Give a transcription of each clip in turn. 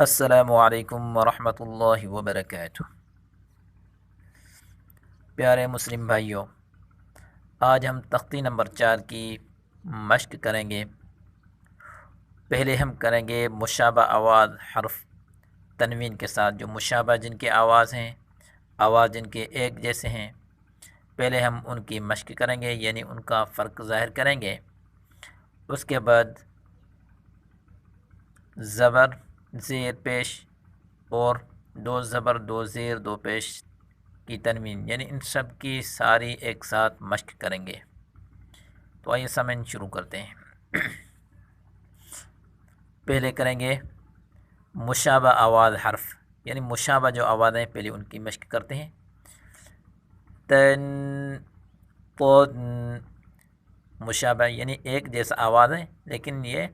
السلام علیکم ورحمۃ اللہ وبرکاتہ۔ پیارے مسلم بھائیوں، آج ہم تختی نمبر 4 کی مشق کریں گے۔ پہلے ہم کریں گے مشابہ آواز حرف تنوین کے ساتھ، جو مشابہ جن کے آواز ہیں، آواز جن کے ایک جیسے ہیں، پہلے ہم ان کی مشق کریں گے، یعنی ان کا فرق ظاہر کریں گے۔ اس کے بعد زبر، زیر پیش اور 2 زبر 2 زیر 2 پیش کی تنوین، یعنی ان سب کی ساری ایک ساتھ مشق کریں گے۔ تو آئیے سامعین شروع کرتے ہیں۔ پہلے کریں گے مشابہ آواز حرف، یعنی مشابہ جو آوازیں پہلے ان کی مشق کرتے ہیں۔ تن، پن، مشابہ یعنی ایک جیسا آواز ہے، لیکن یہ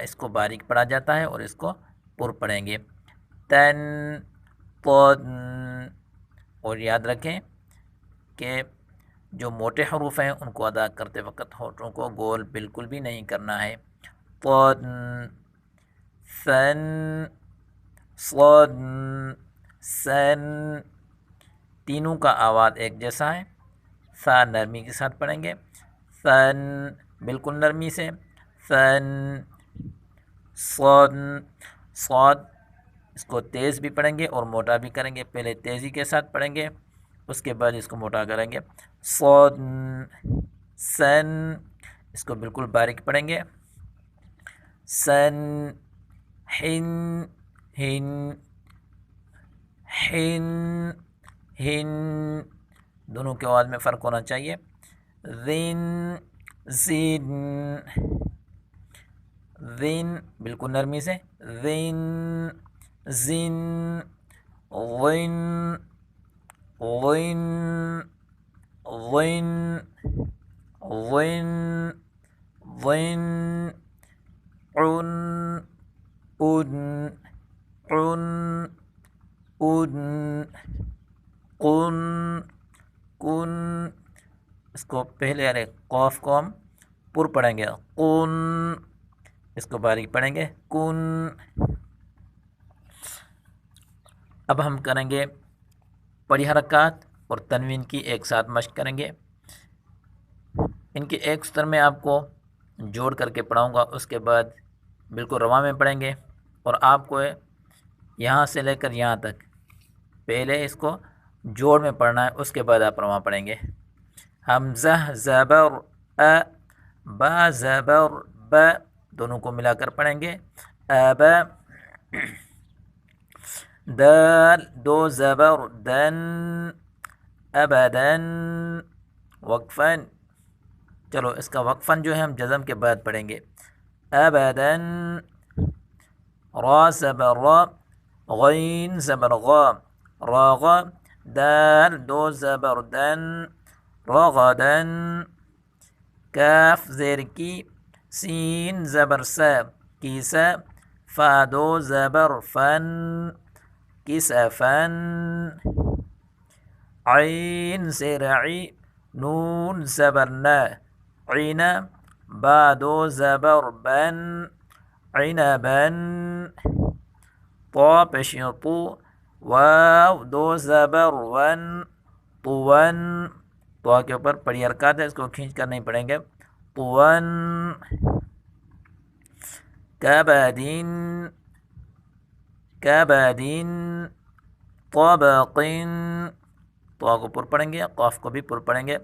اس کو باریک پڑھا جاتا ہے اور اس کو پر پڑھیں گے۔ تن، پن، اور یاد رکھیں کہ جو موٹے حروف ہیں ان کو ادا کرتے وقت ہونٹوں کو گول بالکل بھی نہیں کرنا ہے۔ پن، سن، صن، سن، تینوں کا آواز ایک جیسا ہے۔ سا نرمی کے ساتھ پڑھیں گے، سن بالکل نرمی سے، سن، صن، صاد اس کو تیز بھی پڑھیں گے اور موٹا بھی کریں گے۔ پہلے تیزی کے ساتھ پڑھیں گے، اس کے بعد اس کو موٹا کریں گے۔ صن، سن، اس کو بالکل باریک پڑھیں گے۔ سن، ہن، ہن، ہن، ہن، دونوں کے آواز میں فرق ہونا چاہیے۔ ذن، زن، ذن بالکل نرمی سے، ذن، زن، غن، غن، غن، غن، غن، عن، اُن، عن، اُن، قن، کن، اس کو پہلے قاف کو ہم پر پڑھیں گے، قن، اس کو باریک پڑھیں گے، کن۔ اب ہم کریں گے پڑھی حرکات اور تنوین کی ایک ساتھ مشق کریں گے۔ ان کے ایک سطر میں آپ کو جوڑ کر کے پڑھاؤں گا، اس کے بعد بالکل رواں میں پڑھیں گے، اور آپ کو یہاں سے لے کر یہاں تک پہلے اس کو جوڑ میں پڑھنا ہے، اس کے بعد آپ رواں پڑھیں گے۔ حمزہ زبر ا، با زبر ب، دونوں کو ملا کر پڑھیں گے۔ اب، دال 2 زبر دن، ابدن، وقفن، چلو اس کا وقفن جو ہے ہم جزم کے بعد پڑھیں گے۔ ابدن، را زبر را، غین زبر غا، راغ، دال 2 زبر دن، رغدن، کاف زیر کی، سین زبر سا، کیسا، فا 2 زبر فن، کسفن، عین زیر عی، نون زبر نا، عینا، با 2 زبر بن، عنبن، طا پیش طو، واو 2 زبر ون، طون، طا کے اوپر پڑھی حرکات ہے، اس کو کھینچ کر نہیں پڑھیں گے۔ طون، کبدن، کبدن، طبقن، طا کو پر پڑھیں گے، قاف کو بھی پر پڑھیں گے۔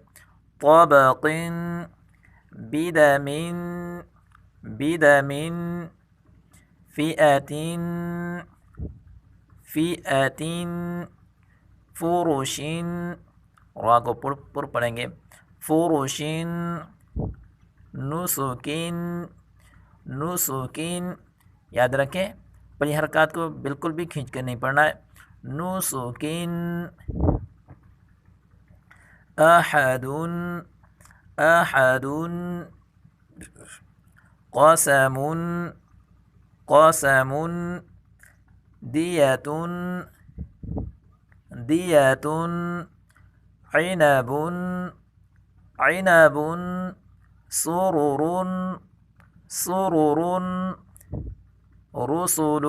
طبقن، بدمن، بدمن، فئتن، فئتن، فرشن، را کو پر پڑھیں گے۔ فرشن، نسکن، نسکن، یاد رکھیں پہلی حرکات کو بالکل بھی کھینچ کر نہیں پڑھنا ہے۔ نسکن، احد، احد، قسم، قسم، دیۃ، دیۃ، عنب، عنب، سرر، سرر، رسول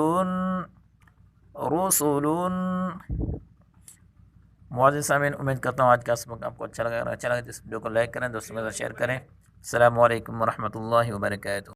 رسول معزز سامعین، امید کرتا ہوں آج کا سبق آپ کو اچھا لگا. اگر اچھا لگا تو اس ویڈیو کو لائک کریں، دوستوں کے ساتھ شیئر کریں. السلام علیکم ورحمۃ اللہ وبرکاتہ.